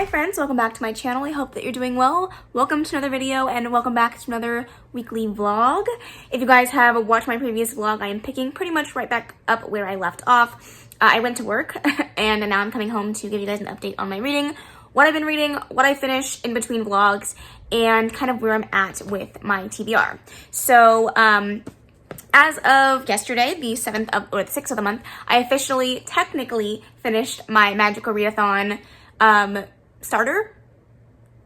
Hi friends, welcome back to my channel. I hope that you're doing well. Welcome to another video and welcome back to another weekly vlog. If you guys have watched my previous vlog, I am picking pretty much right back up where I left off. I went to work and now I'm coming home to give you guys an update on my reading, what I've been reading, what I finished in between vlogs, and kind of where I'm at with my TBR. So, as of yesterday, the 6th of the month, I officially, technically finished my Magical Readathon starter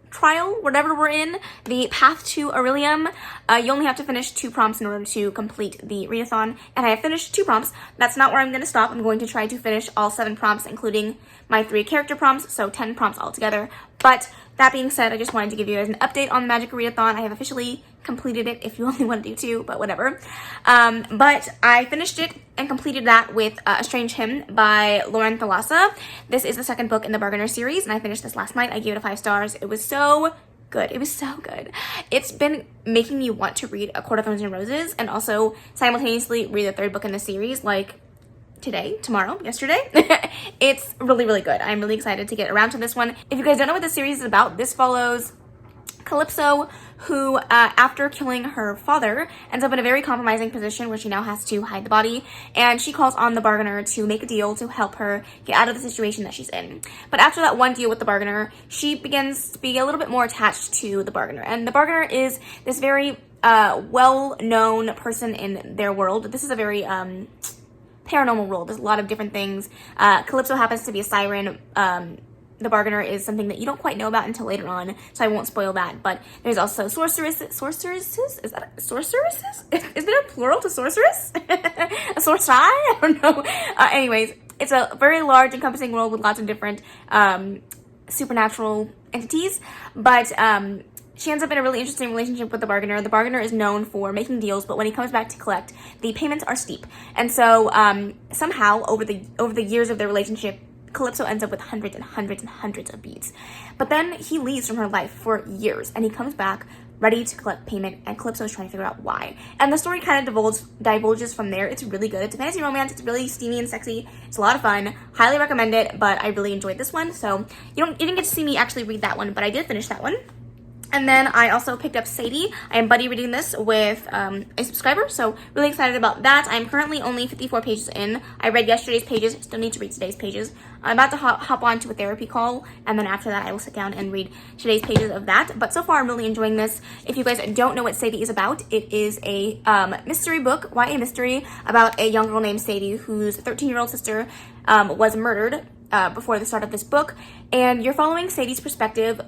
trial, whatever we're in, the Path to Aurelium. You only have to finish 2 prompts in order to complete the readathon, and I have finished 2 prompts. That's not where I'm going to stop. I'm going to try to finish all 7 prompts, including my 3 character prompts, so 10 prompts altogether. But that being said, I just wanted to give you guys an update on the Magical Readathon. I have officially completed it, if you only want to do 2, but whatever. But I finished it and completed that with A Strange Hymn by Lauren Thalassa. This is the 2nd book in the Bargainer series, and I finished this last night. I gave it a 5 stars. It was so good. It was so good. It's been making me want to read A Court of Thorns and Roses and also simultaneously read the 3rd book in the series, like today, tomorrow, yesterday. It's really, really good. I'm really excited to get around to this one. If you guys don't know what this series is about, this follows Calypso, who, after killing her father, ends up in a very compromising position where she now has to hide the body, and she calls on the Bargainer to make a deal to help her get out of the situation that she's in. But after that one deal with the Bargainer, she begins to be a little bit more attached to the Bargainer, and the Bargainer is this very well-known person in their world. This is a very paranormal world. There's a lot of different things. Calypso happens to be a siren. The Bargainer is something that you don't quite know about until later on, so I won't spoil that. But there's also sorceresses? Is that sorceresses? Is there a plural to sorceress? A sorcerer? I don't know. Anyways, it's a very large, encompassing world with lots of different supernatural entities. But she ends up in a really interesting relationship with the Bargainer. The Bargainer is known for making deals, but when he comes back to collect, the payments are steep. And so somehow, over the years of their relationship, Calypso ends up with hundreds and hundreds and hundreds of beads. But then he leaves from her life for years, and he comes back ready to collect payment, and Calypso is trying to figure out why. And the story kind of divulges from there. It's really good. It's a fantasy romance. It's really steamy and sexy. It's a lot of fun. Highly recommend it, but I really enjoyed this one. So you didn't get to see me actually read that one, but I did finish that one. And then I also picked up Sadie. I am buddy reading this with a subscriber, so really excited about that. I'm currently only 54 pages in. I read yesterday's pages, still need to read today's pages. I'm about to hop on to a therapy call, and then after that I will sit down and read today's pages of that. But so far I'm really enjoying this. If you guys don't know what Sadie is about, it is a mystery book, YA mystery, about a young girl named Sadie whose 13-year-old sister was murdered before the start of this book. And you're following Sadie's perspective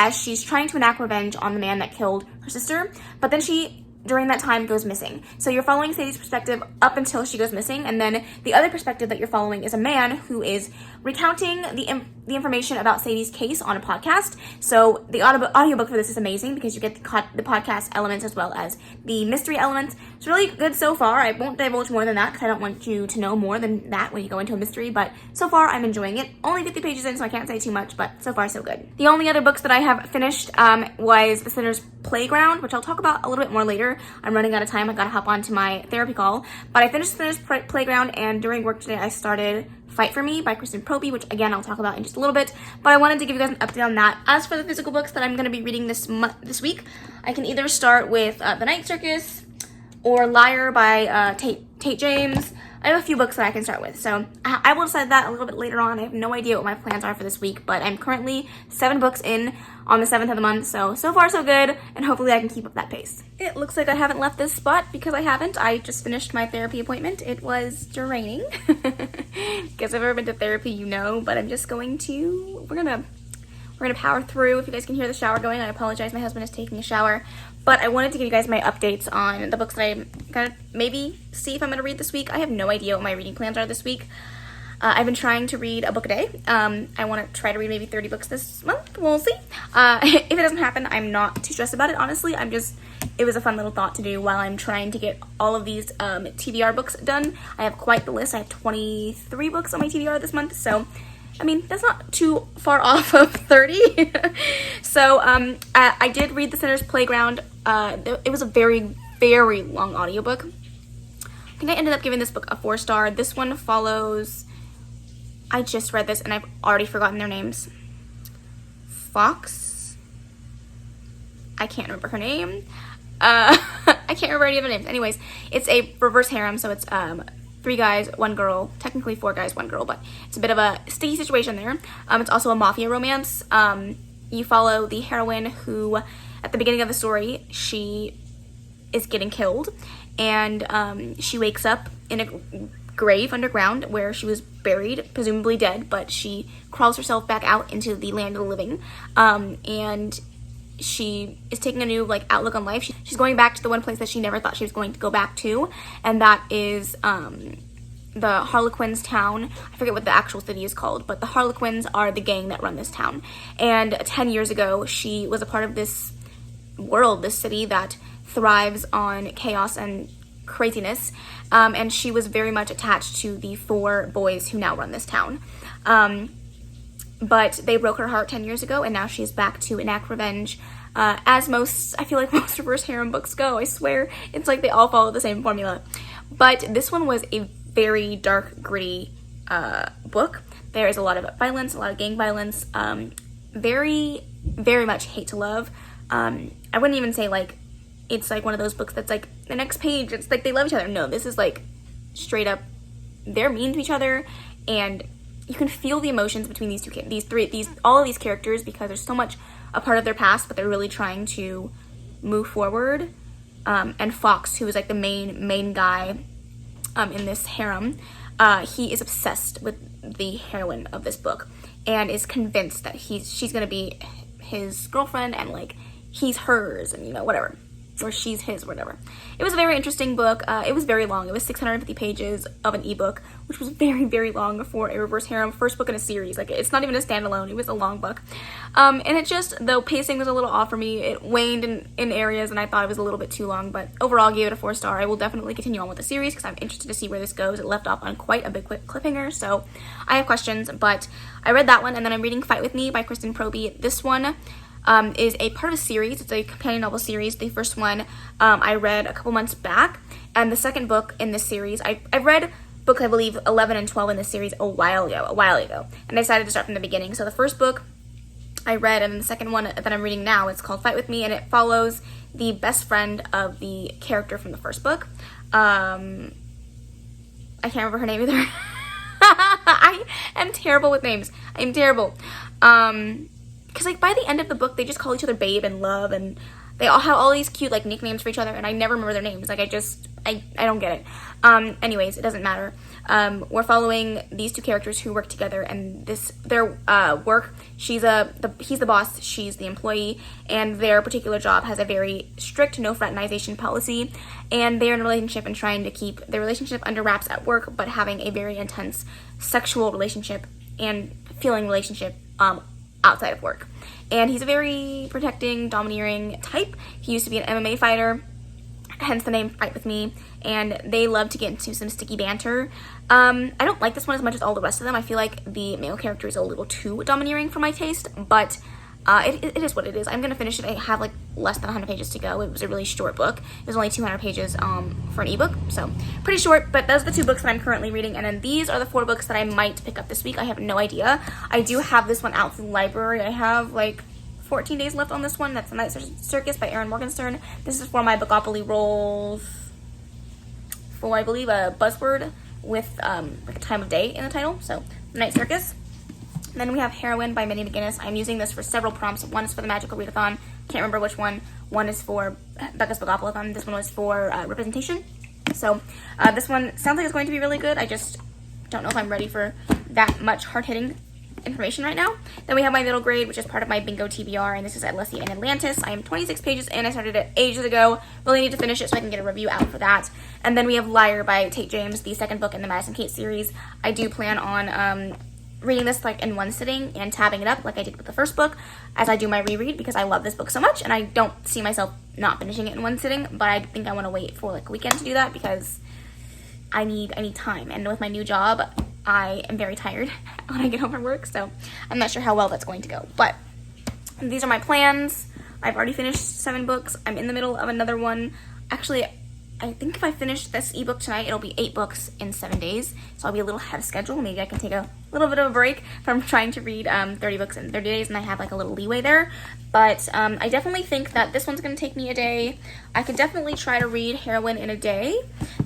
as she's trying to enact revenge on the man that killed her sister, but then she, during that time, goes missing. So you're following Sadie's perspective up until she goes missing, and then the other perspective that you're following is a man who is recounting the information about Sadie's case on a podcast. So the audiobook for this is amazing because you get the podcast elements as well as the mystery elements. It's really good so far. I won't divulge more than that because I don't want you to know more than that when you go into a mystery, but so far I'm enjoying it. Only 50 pages in, so I can't say too much, but so far so good. The only other books that I have finished was The Sinner's Playground, which I'll talk about a little bit more later. I'm running out of time. I gotta hop on to my therapy call, but I finished The Sinner's Playground, and during work today I started Fight For Me by Kristen Proby, which again I'll talk about in just a little bit, but I wanted to give you guys an update on that. As for the physical books that I'm going to be reading this week, I can either start with The Night Circus or Liar by Tate James. I have a few books that I can start with, so I will decide that a little bit later on. I have no idea what my plans are for this week, but I'm currently 7 books in on the 7th of the month, so far so good, and hopefully I can keep up that pace. It looks like I haven't left this spot because I haven't. I just finished my therapy appointment. It was draining. If you've ever been to therapy, you know, but I'm just going to, we're gonna power through. If you guys can hear the shower going, I apologize. My husband is taking a shower. But I wanted to give you guys my updates on the books that I'm gonna maybe see if I'm gonna read this week. I have no idea what my reading plans are this week. I've been trying to read a book a day. I want to try to read maybe 30 books this month. We'll see. If it doesn't happen, I'm not too stressed about it, honestly. It was a fun little thought to do while I'm trying to get all of these TBR books done. I have quite the list. I have 23 books on my TBR this month, so I mean, that's not too far off of 30. So I did read The Sinner's Playground. It was a very, very long audiobook. I think I ended up giving this book a 4-star. This one follows, I just read this and I've already forgotten their names. Fox. I can't remember her name. I can't remember any of the names. Anyways, it's a reverse harem, so it's 3 guys, 1 girl, technically 4 guys, 1 girl, but it's a bit of a sticky situation there. It's also a mafia romance. You follow the heroine who, at the beginning of the story, she is getting killed, and she wakes up in a grave underground where she was buried, presumably dead, but she crawls herself back out into the land of the living, and she is taking a new outlook on life. She's going back to the one place that she never thought she was going to go back to, and that is the Harlequins town. I forget what the actual city is called, but the Harlequins are the gang that run this town. And 10 years ago, she was a part of this world, this city that thrives on chaos and craziness, and she was very much attached to the 4 boys who now run this town. But they broke her heart 10 years ago, and now she's back to enact revenge. I feel like most reverse harem books go. I swear, it's like they all follow the same formula. But this one was a very dark, gritty book. There is a lot of violence, a lot of gang violence. Very, very much hate to love. I wouldn't even say it's one of those books that's the next page, it's they love each other. No, this is straight up, they're mean to each other, and you can feel the emotions between all of these characters, because there's so much a part of their past, but they're really trying to move forward. And Fox, who is the main guy in this harem, he is obsessed with the heroine of this book and is convinced that she's gonna be his girlfriend, and he's hers, and whatever, or she's his, whatever. It was a very interesting book. It was very long. It was 650 pages of an ebook, which was very, very long for a reverse harem first book in a series. It's not even a standalone. It was a long book. And it just, the pacing was a little off for me. It waned in areas, and I thought it was a little bit too long, but overall I gave it a 4-star. I will definitely continue on with the series because I'm interested to see where this goes. It left off on quite a big cliffhanger, so I have questions, but I read that one, and then I'm reading Fight With Me by Kristen Proby. This one is a part of a series. It's a companion novel series. The first one I read a couple months back, and the second book in this series, I've read books, I believe 11 and 12 in this series a while ago, and I decided to start from the beginning. So the first book I read, and the second one that I'm reading now, it's called Fight With Me, and it follows the best friend of the character from the first book. I can't remember her name either. I am terrible with names. I am terrible. Because by the end of the book, they just call each other babe and love, and they all have all these cute nicknames for each other, and I never remember their names. I don't get it. Anyways, it doesn't matter. We're following these 2 characters who work together, and their work, he's the boss, she's the employee, and their particular job has a very strict no fraternization policy, and they're in a relationship and trying to keep their relationship under wraps at work, but having a very intense sexual relationship and feeling relationship outside of work. And he's a very protecting, domineering type. He used to be an MMA fighter, hence the name Fight With Me, and they love to get into some sticky banter. I don't like this one as much as all the rest of them. I feel like the male character is a little too domineering for my taste, but it is what it is. I'm going to finish it. I have less than 100 pages to go. It was a really short book. It was only 200 pages for an ebook, so pretty short, but those are the 2 books that I'm currently reading, and then these are the 4 books that I might pick up this week. I have no idea. I do have this one out to the library. I have 14 days left on this one. That's The Night Circus by Erin Morgenstern. This is for my Bookopoly rolls for, I believe, a buzzword with a time of day in the title, so The Night Circus. And then we have Heroine by Minnie McGinnis. I'm using this for several prompts. One is for the Magical Readathon. Can't remember which one. One is for Becca's Bookopoly-thon. This one was for representation. So this one sounds like it's going to be really good. I just don't know if I'm ready for that much hard-hitting information right now. Then we have my middle grade, which is part of my bingo TBR, and this is Leslie and Atlantis. I am 26 pages in. I started it ages ago. Really need to finish it so I can get a review out for that. And then we have Liar by Tate James, the second book in the Madison Kate series. I do plan on reading this in one sitting and tabbing it up like I did with the first book as I do my reread, because I love this book so much, and I don't see myself not finishing it in one sitting, but I think I want to wait for a weekend to do that because I need time. And with my new job, I am very tired when I get home from work, so I'm not sure how well that's going to go. But these are my plans. I've already finished 7 books. I'm in the middle of another one. Actually, I think if I finish this ebook tonight, it'll be 8 books in 7 days. So I'll be a little ahead of schedule. Maybe I can take a little bit of a break from trying to read 30 books in 30 days, and I have like a little leeway there. But I definitely think that this one's going to take me a day. I could definitely try to read Heroine in a day.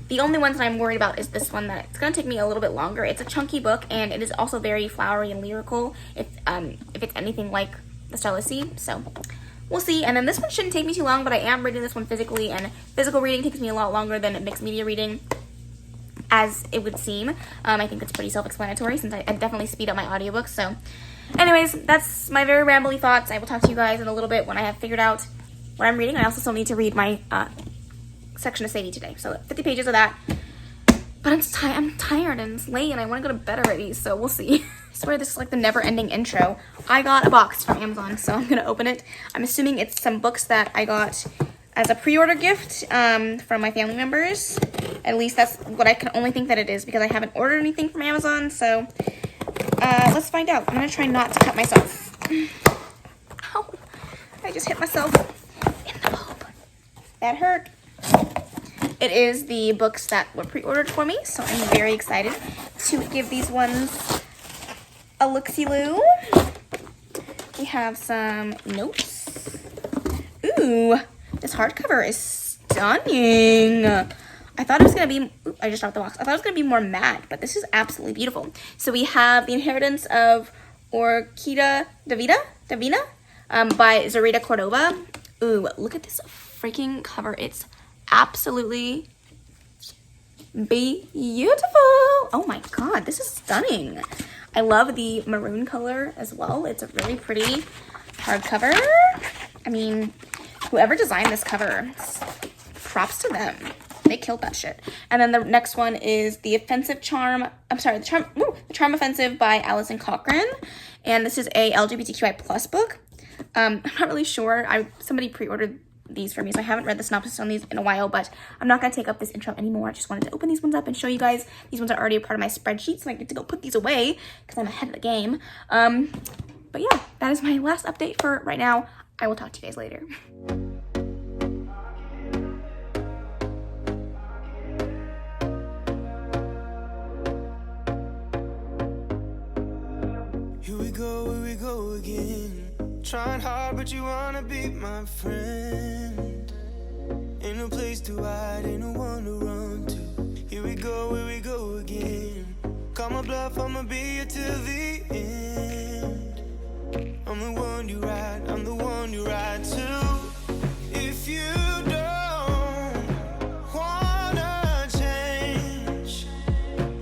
The only ones that I'm worried about is this one, that it's going to take me a little bit longer. It's a chunky book, and it is also very flowery and lyrical, if it's anything like the Starless Sea. So we'll see. And then this one shouldn't take me too long, but I am reading this one physically, and physical reading takes me a lot longer than mixed media reading, as it would seem. I think it's pretty self-explanatory, since I definitely speed up my audiobooks. So anyways, that's my very rambly thoughts. I will talk to you guys in a little bit when I have figured out what I'm reading. I also still need to read my section of Sadie today, so 50 pages of that. But I'm tired and it's late and I want to go to bed already, so we'll see. I swear this is like the never-ending intro. I got a box from Amazon, so I'm gonna open it. I'm assuming it's some books that I got as a pre-order gift from my family members. At least that's what I can only think that it is, because I haven't ordered anything from Amazon. So let's find out. I'm gonna try not to cut myself. Ow, I just hit myself in the boob. That hurt. It is the books that were pre-ordered for me, so I'm very excited to give these ones a look-see-loo. We have some notes. Ooh, this hardcover is stunning. I thought it was going to be, I just dropped the box. I thought it was going to be more matte, but this is absolutely beautiful. So we have The Inheritance of Orquídea Divina by Zarita Cordova. Ooh, look at this freaking cover. It's absolutely beautiful. Oh my god, this is stunning. I love the maroon color as well. It's a really pretty hardcover. I mean, whoever designed this cover, props to them. They killed that shit. And then the next one is The Charm Offensive by Alison Cochrane. And this is a LGBTQI plus book. I'm not really sure. Somebody pre-ordered these for me, so I haven't read the synopsis on these in a while, but I'm not going to take up this intro anymore. I just wanted to open these ones up and show you guys. These ones are already a part of my spreadsheet, so I get to go put these away because I'm ahead of the game. But yeah, that is my last update for right now. I will talk to you guys later. Here we go again. Trying hard, but you wanna be my friend. Ain't no place to hide, ain't no one to run to. Here we go again. Call my bluff, I'ma be here till the end. I'm the one you ride, I'm the one you ride to. If you don't wanna change,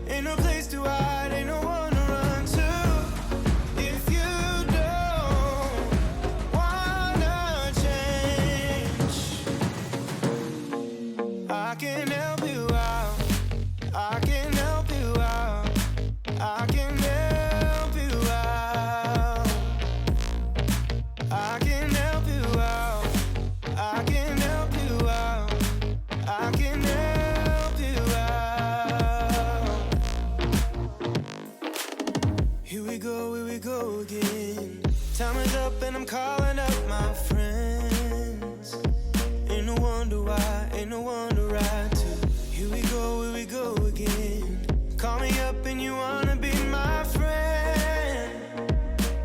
ain't no place to hide, ain't no one to run to. If you don't wanna change, I can help you out, I can help you out, I can help you out, I can help you out, I can help you out, I can help you out. Here we go again. Time is up and I'm calling up my friends. Ain't no wonder why, ain't no one to ride to. Here we go again. Call me up and you wanna be my friend.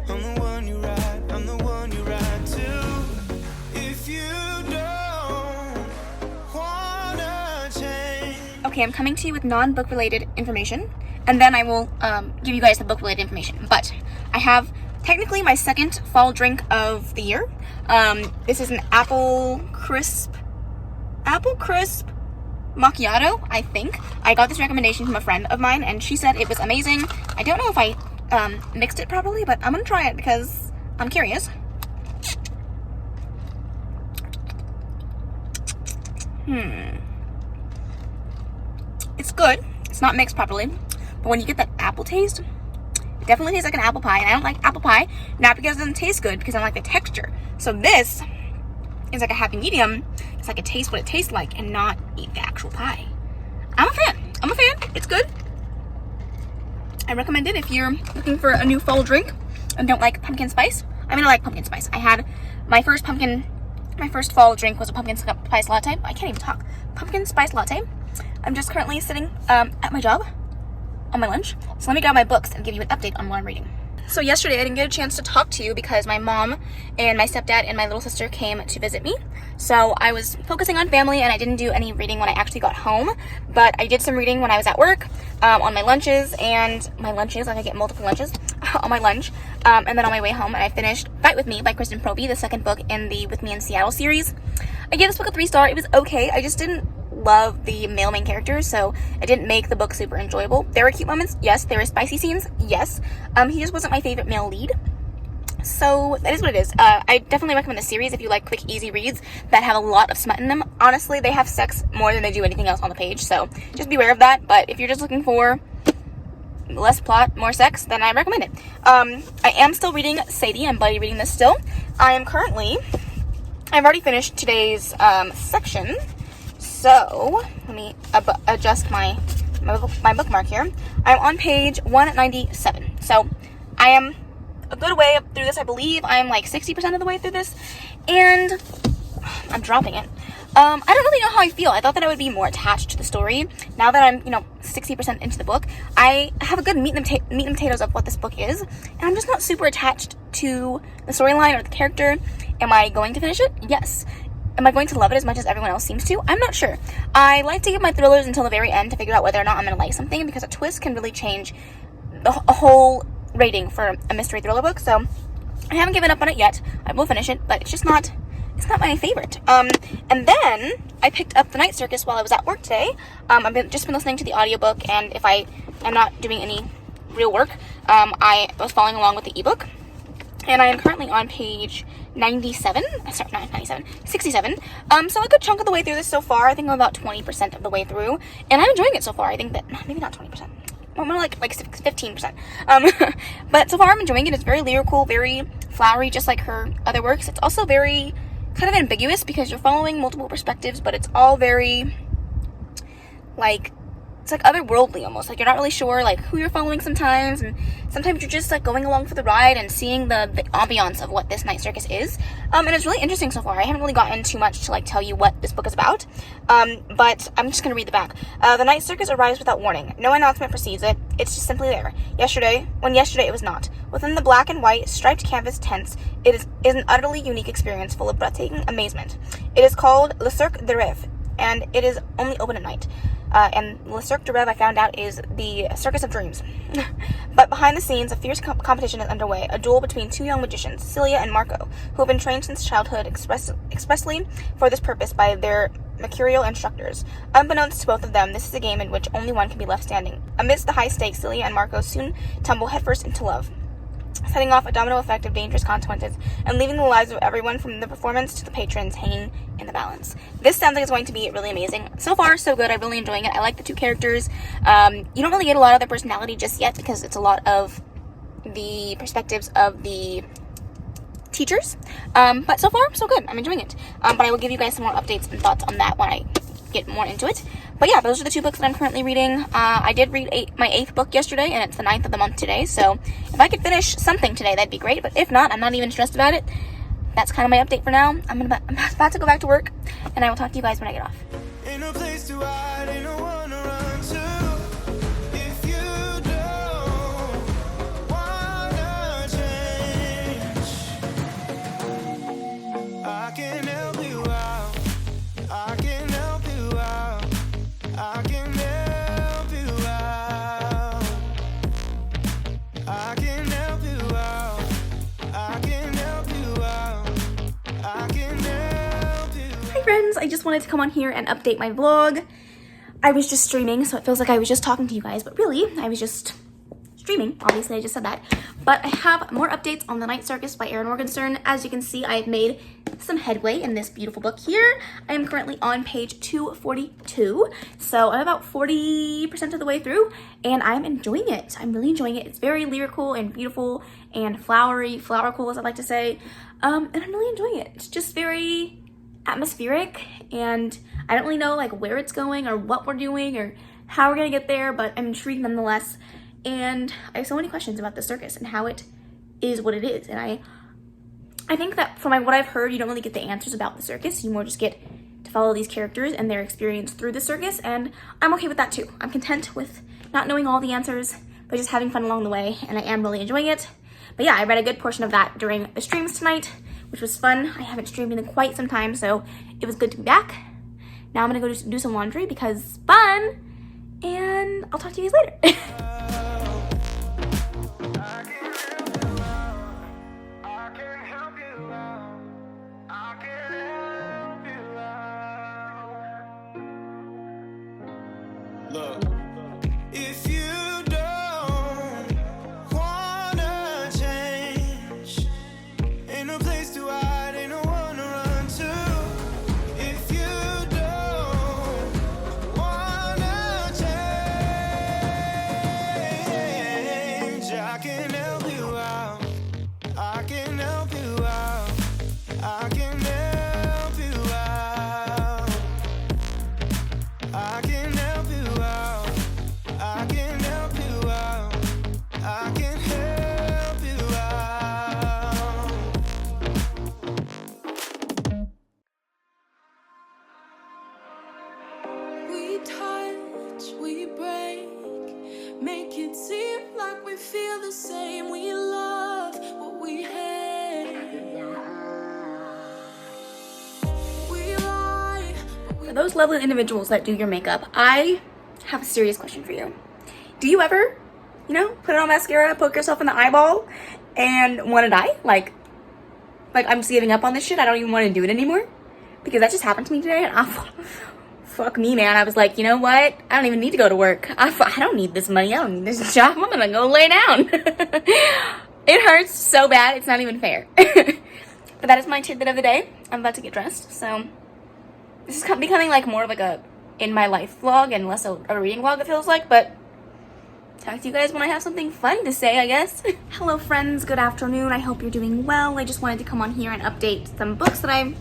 I'm the one you ride, I'm the one you ride to. If you don't wanna change. Okay, I'm coming to you with non-book related information, and then I will give you guys the book related information. But I have technically my second fall drink of the year. This is an apple crisp macchiato, I think. I got this recommendation from a friend of mine, and she said it was amazing. I don't know if I mixed it properly, but I'm gonna try it because I'm curious. It's good. It's not mixed properly, but when you get that apple taste, it definitely tastes like an apple pie, and I don't like apple pie, not because it doesn't taste good, because I don't like the texture. So this is like a happy medium. It's like it tastes what it tastes like and not eat the actual pie. I'm a fan. It's good. I recommend it if you're looking for a new fall drink and don't like pumpkin spice. I mean, I like pumpkin spice. I had my first fall drink was a pumpkin spice latte. I can't even talk. pumpkin spice latte. I'm just currently sitting at my job on my lunch. So let me grab my books and give you an update on what I'm reading. So yesterday I didn't get a chance to talk to you because my mom and my stepdad and my little sister came to visit me. So I was focusing on family and I didn't do any reading when I actually got home. But I did some reading when I was at work, on my lunches, like I get multiple lunches on my lunch. And then on my way home, and I finished Fight With Me by Kristen Proby, the second book in the With Me in Seattle series. I gave this book a 3-star. It was okay. I just didn't love the male main characters, so it didn't make the book super enjoyable. There were cute moments, yes. There were spicy scenes, yes. He just wasn't my favorite male lead. So that is what it is. I definitely recommend the series if you like quick, easy reads that have a lot of smut in them. Honestly, they have sex more than they do anything else on the page, so just be aware of that. But if you're just looking for less plot, more sex, then I recommend it. I am still reading Sadie. I'm buddy reading this still. I've already finished today's section. So let me adjust my bookmark here. I'm on page 197. So I am a good way up through this. I believe I'm like 60% of the way through this, and I'm dropping it. I don't really know how I feel. I thought that I would be more attached to the story. Now that I'm, 60% into the book, I have a good meat and potatoes of what this book is, and I'm just not super attached to the storyline or the character. Am I going to finish it? Yes. Am I going to love it as much as everyone else seems to? I'm not sure. I like to give my thrillers until the very end to figure out whether or not I'm going to like something, because a twist can really change a whole rating for a mystery thriller book. So I haven't given up on it yet. I will finish it, but it's not my favorite. And then I picked up The Night Circus while I was at work today. I've just been listening to the audiobook, and if I am not doing any real work, I was following along with the ebook. And I am currently on page 97. Sorry, not 97, 67. So a good chunk of the way through this so far. I think I'm about 20% of the way through, and I'm enjoying it so far. I think that maybe not 20%. More like 15%. But so far I'm enjoying it. It's very lyrical, very flowery, just like her other works. It's also very kind of ambiguous because you're following multiple perspectives, but it's all very it's like otherworldly almost. Like you're not really sure who you're following sometimes, and sometimes you're just going along for the ride and seeing the ambiance of what this night circus is. And it's really interesting so far. I haven't really gotten too much to tell you what this book is about, but I'm just gonna read the back. The night circus arrives without warning. No announcement precedes it. It's just simply there. Yesterday it was not. Within the black and white striped canvas tents, it is an utterly unique experience full of breathtaking amazement. It is called Le Cirque de Rêve, and it is only open at night. And Le Cirque de Rêve, I found out, is the Circus of Dreams. But behind the scenes, a fierce competition is underway, a duel between two young magicians, Celia and Marco, who have been trained since childhood expressly for this purpose by their mercurial instructors. Unbeknownst to both of them, this is a game in which only one can be left standing. Amidst the high stakes, Celia and Marco soon tumble headfirst into love, setting off a domino effect of dangerous consequences and leaving the lives of everyone from the performance to the patrons hanging in the balance. This sounds like it's going to be really amazing. So far, so good. I'm really enjoying it. I like the two characters. You don't really get a lot of their personality just yet because it's a lot of the perspectives of the teachers. But so far, so good. I'm enjoying it. But I will give you guys some more updates and thoughts on that when I get more into it. But yeah, those are the two books that I'm currently reading. I did read my 8th book yesterday, and it's the 9th of the month today, so if I could finish something today, that'd be great. But if not, I'm not even stressed about it. That's kind of my update for now. I'm about to go back to work, and I will talk to you guys when I get off. Ain't no place to hide, ain't no one to run to. If you don't wanna change, I can help you out. I can help you out. I can help you out. I can help you out. I can help you out. I can help you. Hi friends, I just wanted to come on here and update my vlog. I was just streaming, so it feels like I was just talking to you guys, but really, I was just streaming. Obviously, I just said that. But I have more updates on The Night Circus by Erin Morgenstern. As you can see, I have made some headway in this beautiful book here. I am currently on page 242, so I'm about 40% of the way through, and I'm enjoying it. I'm really enjoying it. It's very lyrical and beautiful and flowerful, as I like to say, and I'm really enjoying it. It's just very atmospheric, and I don't really know where it's going or what we're doing or how we're gonna get there, but I'm intrigued nonetheless. And I have so many questions about the circus and how it is what it is. And I think that from what I've heard, you don't really get the answers about the circus. You more just get to follow these characters and their experience through the circus, and I'm okay with that too. I'm content with not knowing all the answers, but just having fun along the way, and I am really enjoying it. But yeah, I read a good portion of that during the streams tonight, which was fun. I haven't streamed in quite some time, so it was good to be back. Now I'm gonna go do some laundry because fun, and I'll talk to you guys later. Look, if you don't wanna change, ain't no place to hide, ain't no one to run to. If you don't wanna change, I can help you out. I can help you out. I can help you out. I can help you out. I can help you out. I can help you out. We touch, we break, make it seem like we feel the same. We love what we hate. We lie, but we For those lovely individuals that do your makeup, I have a serious question for you. Do you ever, put on mascara, poke yourself in the eyeball, and want to die? Like I'm just giving up on this shit. I don't even want to do it anymore. Because that just happened to me today, and fuck me, man. I was like, you know what? I don't even need to go to work. I don't need this money. I don't need this job. I'm gonna go lay down. It hurts so bad, it's not even fair. But that is my tidbit of the day. I'm about to get dressed, so this is becoming like more of like a in my life vlog and less a reading vlog, it feels like, but talk to you guys when I have something fun to say, I guess. Hello friends, good afternoon. I hope you're doing well. I just wanted to come on here and update some books that I'm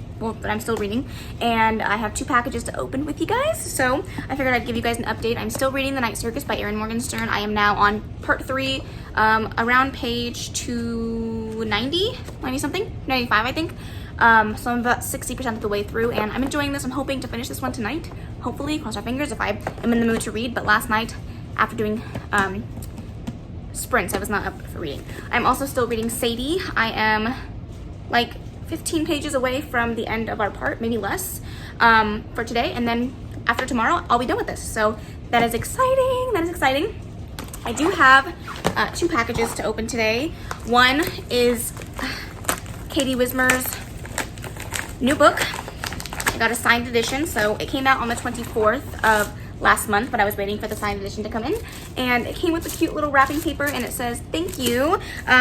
still reading, and I have 2 packages to open with you guys, so I figured I'd give you guys an update. I'm still reading The Night Circus by Erin Morgenstern. I am now on part 3, around page 290 something, 95 I think. So I'm about 60% of the way through, and I'm enjoying this. I'm hoping to finish this one tonight, hopefully, cross our fingers, if I am in the mood to read. But last night, after doing sprints, I was not up for reading. I'm also still reading Sadie. I am like 15 pages away from the end of our part, maybe less, for today, and then after tomorrow, I'll be done with this. So that is exciting, that is exciting. I do have 2 packages to open today. One is Katie Wismer's new book. I got a signed edition, so it came out on the 24th of last month, but I was waiting for the signed edition to come in, and it came with a cute little wrapping paper, and it says thank you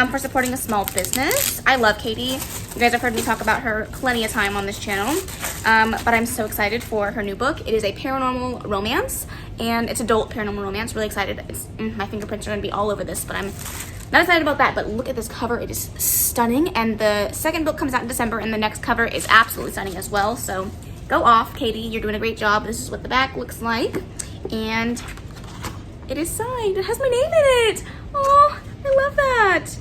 for supporting a small business. I love Katie. You guys have heard me talk about her plenty of time on this channel, but I'm so excited for her new book. It is a paranormal romance, and it's adult paranormal romance. Really excited. My fingerprints are going to be all over this, but I'm not excited about that. But look at this cover. It is stunning, and the second book comes out in December, and the next cover is absolutely stunning as well. So go off, Katie. You're doing a great job. This is what the back looks like, and it is signed. It has my name in it. Oh, I love that.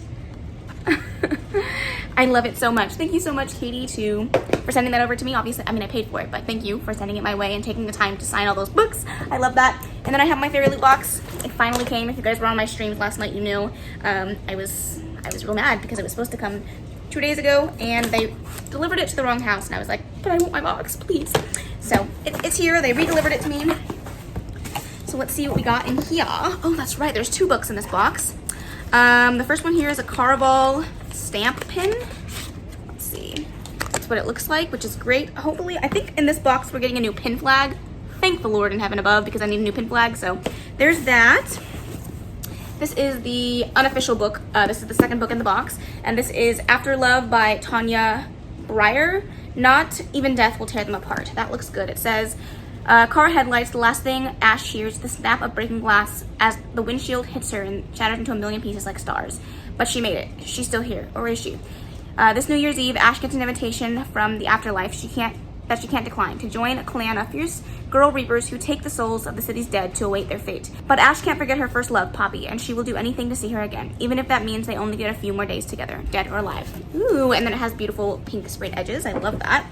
I love it so much. Thank you so much, Katie, for sending that over to me. Obviously, I mean, I paid for it, but thank you for sending it my way and taking the time to sign all those books. I love that. And then I have my fairy loot box. It finally came. If you guys were on my streams last night, you knew I was real mad because it was supposed to come 2 days ago, and they delivered it to the wrong house, and I was like, but I want my box, please. So it's here. They re-delivered it to me. So let's see what we got in here. Oh, that's right. There's 2 books in this box. The first one here is a Caraval stamp pin. Let's see. That's what it looks like, which is great. Hopefully, I think in this box we're getting a new pin flag. Thank the Lord in heaven above, because I need a new pin flag. So there's that. This is the unofficial book. This is the second book in the box, and this is After Love by Tanya Breyer. Not even death will tear them apart. That looks good. It says, car headlights, the last thing Ash hears, the snap of breaking glass as the windshield hits her and shatters into a million pieces like stars. But she made it. She's still here. Or is she? This New Year's Eve, Ash gets an invitation from the afterlife she can't decline, to join a clan of fierce girl reapers who take the souls of the city's dead to await their fate. But Ash can't forget her first love, Poppy, and she will do anything to see her again, even if that means they only get a few more days together, dead or alive. Ooh, and then it has beautiful pink sprayed edges. I love that.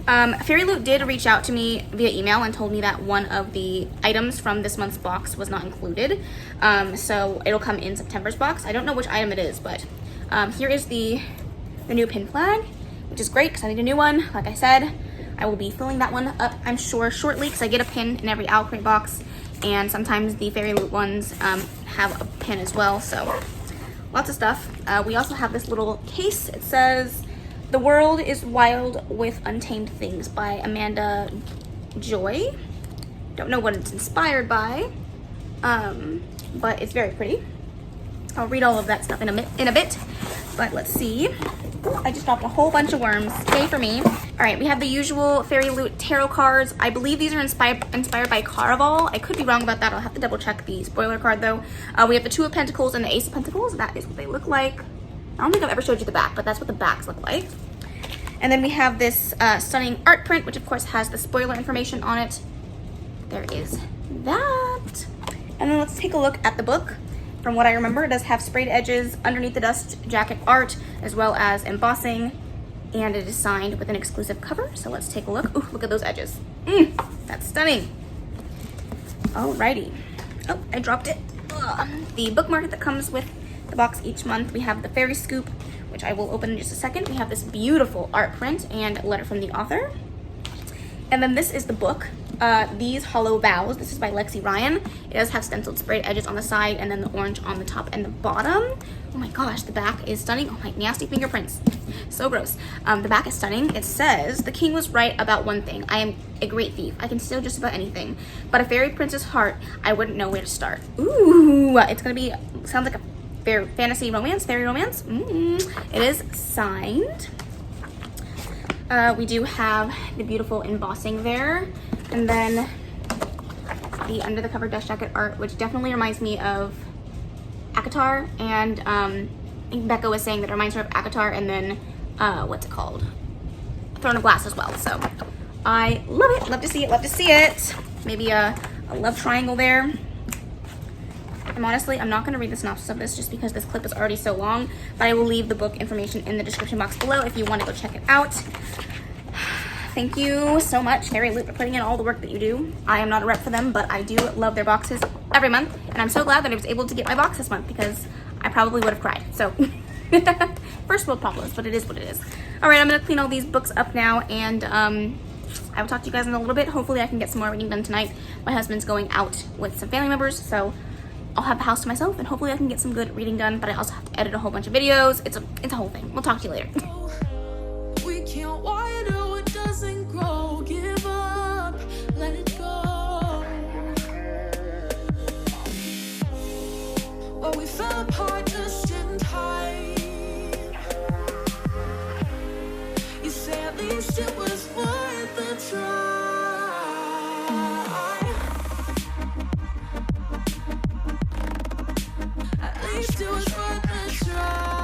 Fairy Loot did reach out to me via email and told me that one of the items from this month's box was not included. So it'll come in September's box. I don't know which item it is, but here is the new pin flag, which is great because I need a new one. Like I said, I will be filling that one up, I'm sure, shortly because I get a pin in every Owl Crate box, and sometimes the Fairy Loot ones have a pin as well. So lots of stuff. We also have this little case. It says, "The World is Wild with Untamed Things" by Amanda Joy. Don't know what it's inspired by, but it's very pretty. I'll read all of that stuff in a bit, but let's see. Ooh, I just dropped a whole bunch of worms. Yay for me. All right, we have the usual Fairy Loot tarot cards. I believe these are inspired by Caraval. I could be wrong about that. I'll have to double check the spoiler card though. We have the Two of Pentacles and the Ace of Pentacles. That is what they look like. I don't think I've ever showed you the back, but that's what the backs look like. And then we have this stunning art print, which of course has the spoiler information on it. There is that. And then let's take a look at the book. From what I remember, it does have sprayed edges underneath the dust jacket art, as well as embossing, and it is signed with an exclusive cover. So let's take a look. Ooh, look at those edges. That's stunning. Alrighty. Oh, I dropped it. Ugh. The bookmark that comes with the box each month. We have the Fairy Scoop, which I will open in just a second. We have this beautiful art print and letter from the author. And then this is the book. These Hollow Vows. This is by Lexi Ryan. It does have stenciled sprayed edges on the side and then the orange on the top and the bottom. Oh my gosh, the back is stunning. Oh my nasty fingerprints. So gross. The back is stunning. It says, "The king was right about one thing. I am a great thief. I can steal just about anything. But a fairy prince's heart, I wouldn't know where to start." Ooh, it's gonna be, sounds like a fantasy romance, fairy romance. It is signed. We do have the beautiful embossing there. And then the under the cover dust jacket art, which definitely reminds me of ACOTAR. And I think Becca was saying that it reminds her of ACOTAR and then, what's it called? Throne of Glass as well. So I love it. Love to see it. Love to see it. Maybe a love triangle there. I'm not going to read the synopsis of this just because this clip is already so long, but I will leave the book information in the description box below if you want to go check it out. Thank you so much, Fairy Loot, for putting in all the work that you do. I am not a rep for them, but I do love their boxes every month, and I'm so glad that I was able to get my box this month because I probably would have cried. So, first world problems, but it is what it is. All right, I'm going to clean all these books up now, and I will talk to you guys in a little bit. Hopefully, I can get some more reading done tonight. My husband's going out with some family members, so I'll have the house to myself, and hopefully I can get some good reading done, but I also have to edit a whole bunch of videos. It's a whole thing. We'll talk to you later. We can't water what doesn't grow. Give up, let it go. Well, we fell apart just in time. You say at least it was worth the try. At least it was worth the try.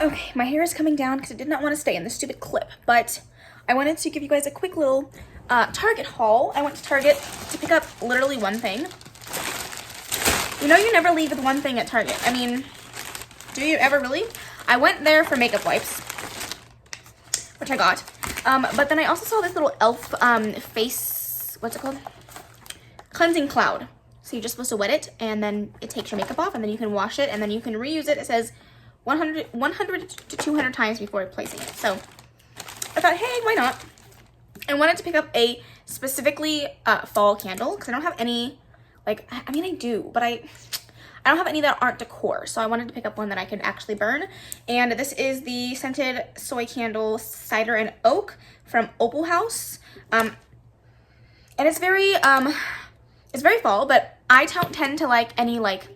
Okay, my hair is coming down because it did not want to stay in this stupid clip, but I wanted to give you guys a quick little Target haul. I went to Target to pick up literally one thing. You know you never leave with one thing at Target. I mean, do you ever really? I went there for makeup wipes, which I got, but then I also saw this little e.l.f. Face, what's it called? Cleansing cloud. So you're just supposed to wet it, and then it takes your makeup off, and then you can wash it, and then you can reuse it. It says 100 to 200 times before replacing it. So I thought, hey, why not? I wanted to pick up a specifically fall candle because I don't have any, like, I mean, I do, but I don't have any that aren't decor. So I wanted to pick up one that I could actually burn. And this is the scented soy candle cider and oak from Opal House. And it's very fall, but I don't tend to like any like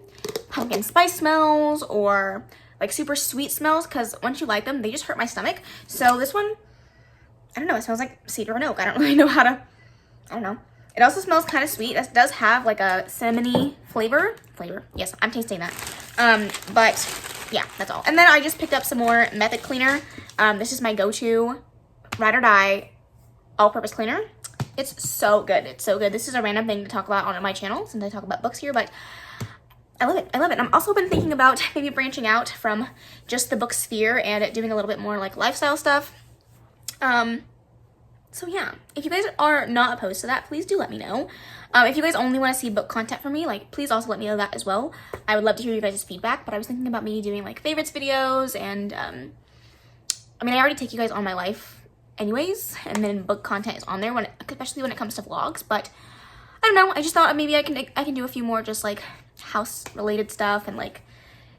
pumpkin spice smells or like super sweet smells, because once you light them, they just hurt my stomach. So this one, I don't know, it smells like cedar and oak. I don't really know how to, I don't know. It also smells kind of sweet. It does have like a cinnamony flavor. Yes, I'm tasting that. But yeah, that's all. And then I just picked up some more Method cleaner. This is my go-to ride or die all-purpose cleaner. It's so good. It's so good. This is a random thing to talk about on my channel since I talk about books here, but I love it. I love it. And I've also been thinking about maybe branching out from just the book sphere and doing a little bit more like lifestyle stuff. So yeah, if you guys are not opposed to that, please do let me know. If you guys only want to see book content from me, like, please also let me know that as well. I would love to hear you guys' feedback, but I was thinking about maybe doing like favorites videos, and I mean, I already take you guys on my life anyways, and then book content is on there, especially when it comes to vlogs. But I don't know, I just thought maybe I can do a few more just like house related stuff and like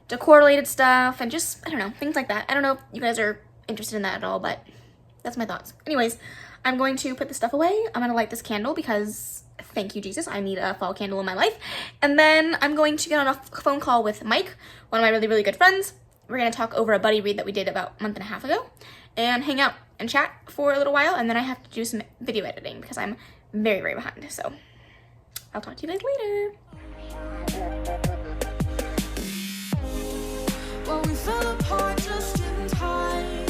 decor related stuff and just, I don't know, things like that. I don't know if you guys are interested in that at all, but that's my thoughts. Anyways, I'm going to put this stuff away. I'm going to light this candle because, thank you, Jesus, I need a fall candle in my life. And then I'm going to get on a phone call with Mike, one of my really, really good friends. We're going to talk over a buddy read that we did about a month and a half ago and hang out and chat for a little while. And then I have to do some video editing because I'm very, very behind. So I'll talk to you guys later. Well, we fell apart just in time.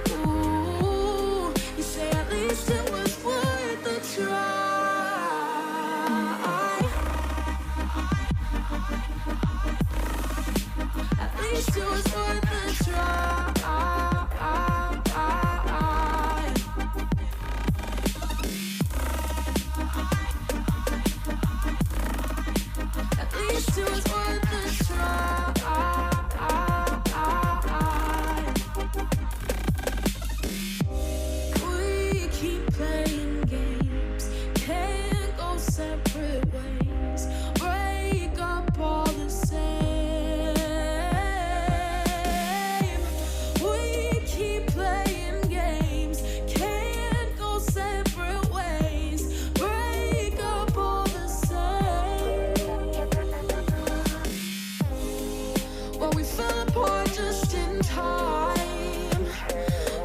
Ooh, you say at least it was worth the try. At least it was worth the try. At least it was worth the try. We keep playing games, can't go separate ways, break up all the same. We keep playing games, can't go separate ways, break up all the same. Well, we fell apart just in time.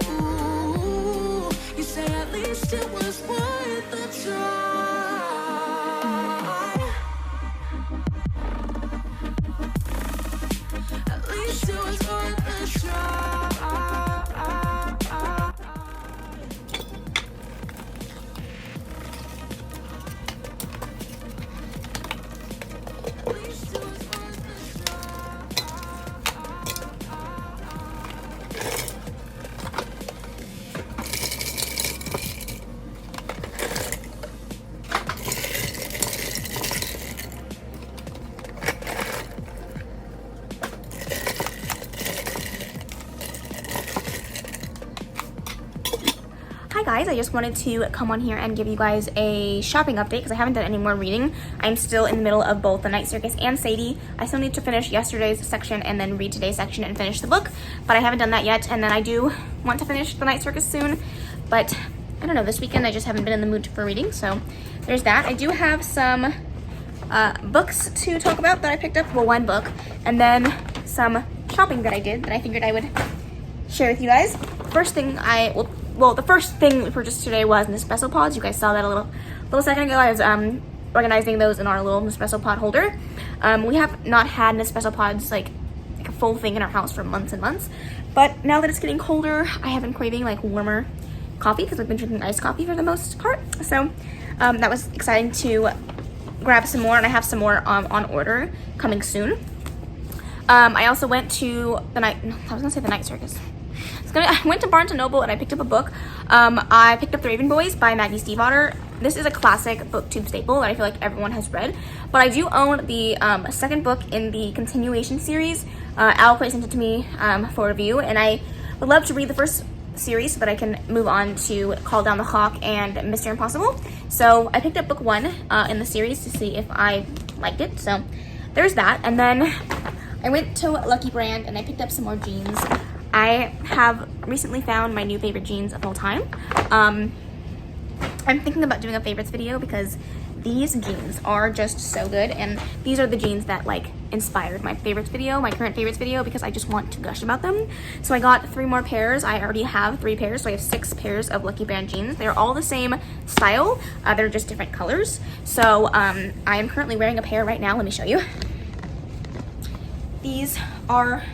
Ooh, you say at least it was worth the try. At least it was worth the try. At least it was worth the try. Hi guys, I just wanted to come on here and give you guys a shopping update because I haven't done any more reading. I'm still in the middle of both The Night Circus and Sadie. I still need to finish yesterday's section and then read today's section and finish the book, but I haven't done that yet. And then I do want to finish The Night Circus soon, but I don't know, this weekend I just haven't been in the mood for reading, so there's that. I do have some books to talk about that I picked up, well, one book, and then some shopping that I did that I figured I would share with you guys. First thing the first thing we purchased today was Nespresso pods. You guys saw that a little second ago. I was organizing those in our little Nespresso pod holder. We have not had Nespresso pods like a full thing in our house for months and months, but now that it's getting colder, I have been craving like warmer coffee because I've been drinking iced coffee for the most part. So that was exciting to grab some more, and I have some more on order coming soon. I also went to the Night Circus. I went to Barnes & Noble and I picked up a book. I picked up The Raven Boys by Maggie Stiefvater. This is a classic booktube staple that I feel like everyone has read. But I do own the second book in the continuation series. Al sent it to me for review, and I would love to read the first series so that I can move on to Call Down the Hawk and Mr. Impossible. So I picked up book 1 in the series to see if I liked it. So there's that. And then I went to Lucky Brand and I picked up some more jeans. I have recently found my new favorite jeans of all time. I'm thinking about doing a favorites video because these jeans are just so good, and these are the jeans that like inspired my favorites video, my current favorites video, because I just want to gush about them. So I got 3 more pairs. I already have 3 pairs, so I have 6 pairs of Lucky Brand jeans. They're all the same style, they're just different colors. So I am currently wearing a pair right now. Let me show you. These are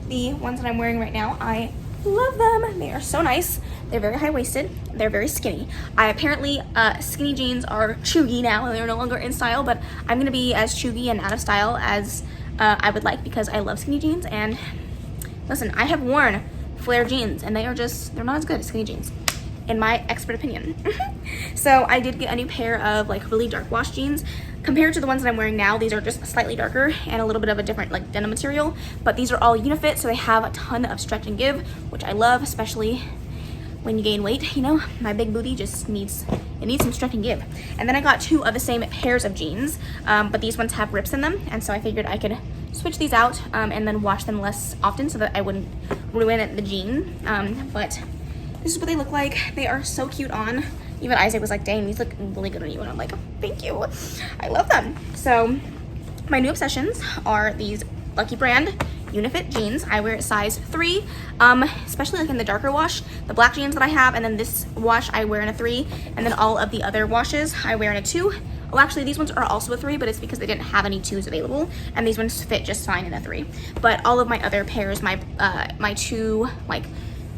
the ones that I'm wearing right now. I love them. They are so nice. They're very high-waisted. They're very skinny. Apparently skinny jeans are chuggy now and they're no longer in style, but I'm gonna be as chuggy and out of style as I would like, because I love skinny jeans. And listen, I have worn flare jeans and they're not as good as skinny jeans, in my expert opinion. So I did get a new pair of like really dark wash jeans. Compared to the ones that I'm wearing now, these are just slightly darker and a little bit of a different like denim material, but these are all Unifit, so they have a ton of stretch and give, which I love, especially when you gain weight. You know, my big booty just needs some stretch and give. And then I got 2 of the same pairs of jeans, but these ones have rips in them, and so I figured I could switch these out and then wash them less often so that I wouldn't ruin the jean. But this is what they look like. They are so cute on. Even Isaac was like, dang, these look really good on you. And I'm like, oh, thank you. I love them. So my new obsessions are these Lucky Brand Unifit jeans. I wear size 3, especially like in the darker wash. The black jeans that I have, and then this wash I wear in a 3. And then all of the other washes I wear in a 2. Oh, actually, these ones are also a 3, but it's because they didn't have any 2s available. And these ones fit just fine in a 3. But all of my other pairs, my 2 like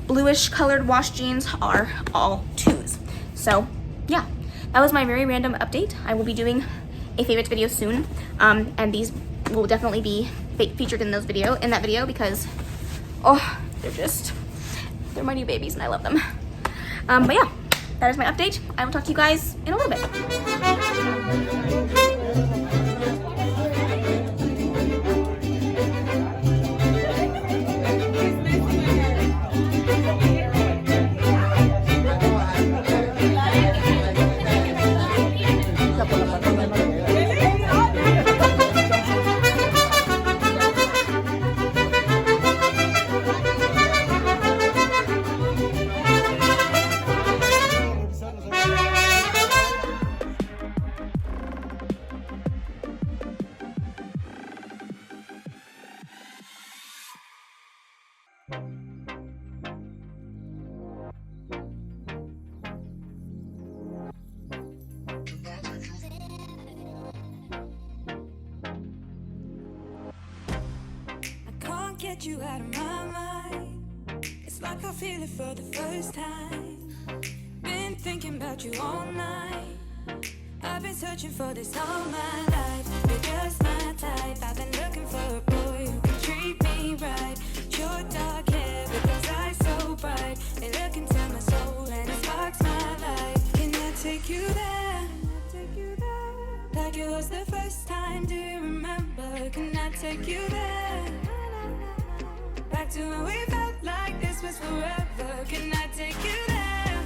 bluish colored wash jeans are all 2s. So yeah, that was my very random update. I will be doing a favorites video soon, and these will definitely be featured in that video, because they're my new babies and I love them. But yeah, that is my update. I will talk to you guys in a little bit. Get you out of my mind. It's like I feel it for the first time. Been thinking about you all night. I've been searching for this all my life. You're just my type. I've been looking for a boy who can treat me right. Short dark hair with those eyes so bright. They look into my soul and it sparks my life. Can I take you there? Like it was the first time. Do you remember? Can I take you there? Back to when we felt like this was forever. Can I take you there?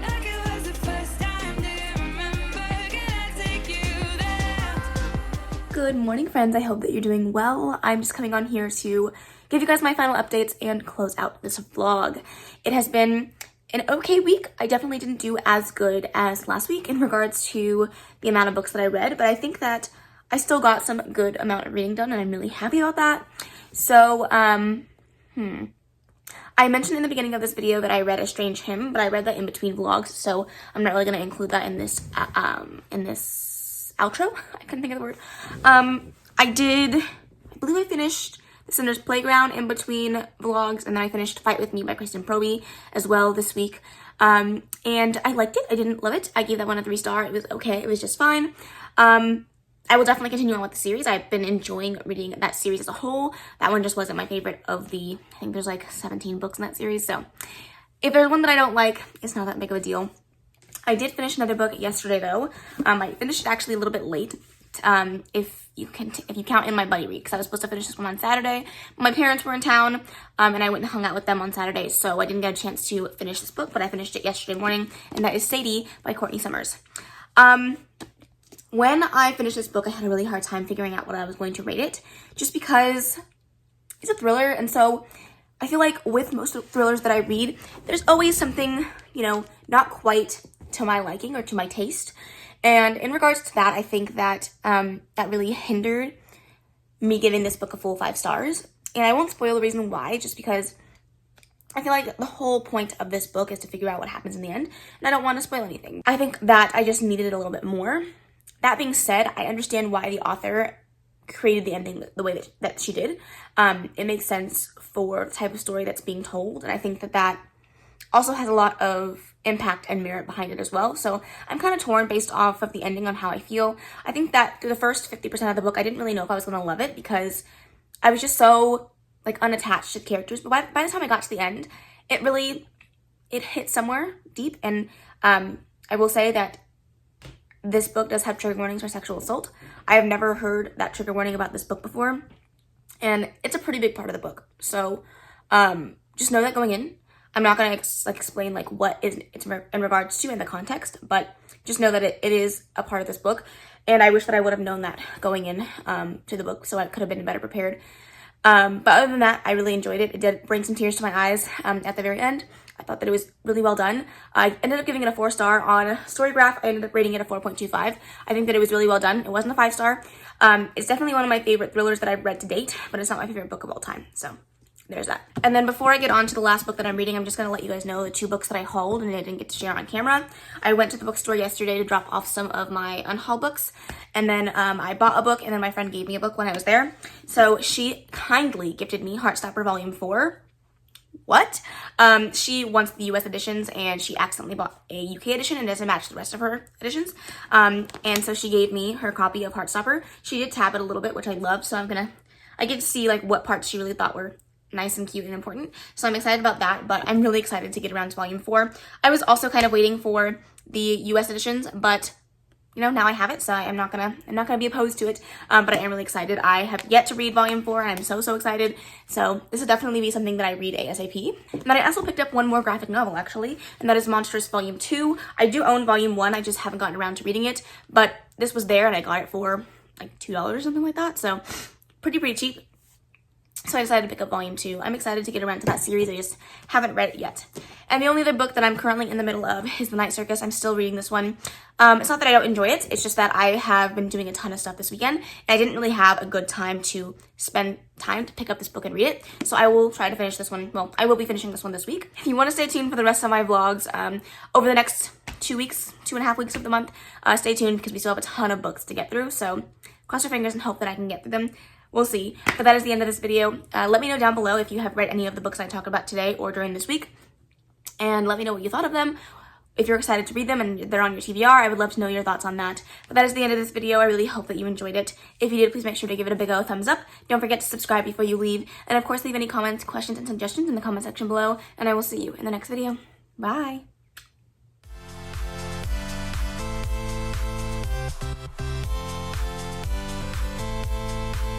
Like it was the first time. Do you remember? Can I take you there? Good morning, friends. I hope that you're doing well. I'm just coming on here to give you guys my final updates and close out this vlog. It has been an okay week. I definitely didn't do as good as last week in regards to the amount of books that I read, but I think that I still got some good amount of reading done, and I'm really happy about that. So, I mentioned in the beginning of this video that I read A Strange Hymn, but I read that in between vlogs, so I'm not really going to include that in this outro. I couldn't think of the word. I believe I finished The Sinner's Playground in between vlogs, and then I finished Fight With Me by Kristen Proby as well this week. And I liked it. I didn't love it. I gave that one a 3-star. It was okay. It was just fine. I will definitely continue on with the series. I've been enjoying reading that series as a whole. That one just wasn't my favorite of I think there's like 17 books in that series. So if there's one that I don't like, it's not that big of a deal. I did finish another book yesterday though. I finished it actually a little bit late. If you count in my buddy read, because I was supposed to finish this one on Saturday. My parents were in town, and I went and hung out with them on Saturday, so I didn't get a chance to finish this book, but I finished it yesterday morning, and that is Sadie by Courtney Summers. When I finished this book, I had a really hard time figuring out what I was going to rate it, just because it's a thriller, and so I feel like with most thrillers that I read, there's always something, not quite to my liking or to my taste. And in regards to that, I think that that really hindered me giving this book a full 5 stars. And I won't spoil the reason why, just because I feel like the whole point of this book is to figure out what happens in the end, and I don't want to spoil anything. I think that I just needed it a little bit more. That being said, I understand why the author created the ending the way that she did. It makes sense for the type of story that's being told, and I think that that also has a lot of impact and merit behind it as well. So I'm kind of torn based off of the ending on how I feel. I think that through the first 50% of the book, I didn't really know if I was going to love it because I was just so like unattached to the characters. But by the time I got to the end, it hit somewhere deep. And I will say that this book does have trigger warnings for sexual assault. I have never heard that trigger warning about this book before, and it's a pretty big part of the book. So just know that going in. I'm not going to explain like what it's in regards to in the context, but just know that it is a part of this book. And I wish that I would have known that going in to the book, so I could have been better prepared. But other than that, I really enjoyed it. It did bring some tears to my eyes at the very end. I thought that it was really well done. I ended up giving it a 4-star on Storygraph. I ended up rating it a 4.25. I think that it was really well done. It wasn't a 5-star. It's definitely one of my favorite thrillers that I've read to date, but it's not my favorite book of all time. So there's that. And then before I get on to the last book that I'm reading, I'm just going to let you guys know the 2 books that I hauled and I didn't get to share on camera. I went to the bookstore yesterday to drop off some of my unhauled books, and then I bought a book, and then my friend gave me a book when I was there. So she kindly gifted me Heartstopper Volume 4. What? She wants the US editions, and she accidentally bought a UK edition and doesn't match the rest of her editions. And so she gave me her copy of Heartstopper. She did tab it a little bit, which I love, so I get to see like what parts she really thought were nice and cute and important. So I'm excited about that, but I'm really excited to get around to Volume 4. I was also kind of waiting for the US editions, but you know, now I have it, so I'm not gonna be opposed to it. But I am really excited. I have yet to read Volume 4, and I'm so excited. So this will definitely be something that I read ASAP. And then I also picked up one more graphic novel, actually, and that is Monstrous Volume 2. I do own Volume 1, I just haven't gotten around to reading it, but this was there, and I got it for like $2 or something like that, so pretty cheap. So I decided to pick up Volume 2. I'm excited to get around to that series. I just haven't read it yet. And the only other book that I'm currently in the middle of is The Night Circus. I'm still reading this one. It's not that I don't enjoy it. It's just that I have been doing a ton of stuff this weekend, and I didn't really have a good time to spend time to pick up this book and read it. So I will try to finish this one. Well, I will be finishing this one this week. If you want to stay tuned for the rest of my vlogs over the next 2.5 weeks of the month, stay tuned because we still have a ton of books to get through. So cross your fingers and hope that I can get through them. We'll see. But that is the end of this video. Let me know down below if you have read any of the books I talked about today or during this week. And let me know what you thought of them. If you're excited to read them and they're on your TBR, I would love to know your thoughts on that. But that is the end of this video. I really hope that you enjoyed it. If you did, please make sure to give it a big old thumbs up. Don't forget to subscribe before you leave. And of course, leave any comments, questions, and suggestions in the comment section below. And I will see you in the next video. Bye!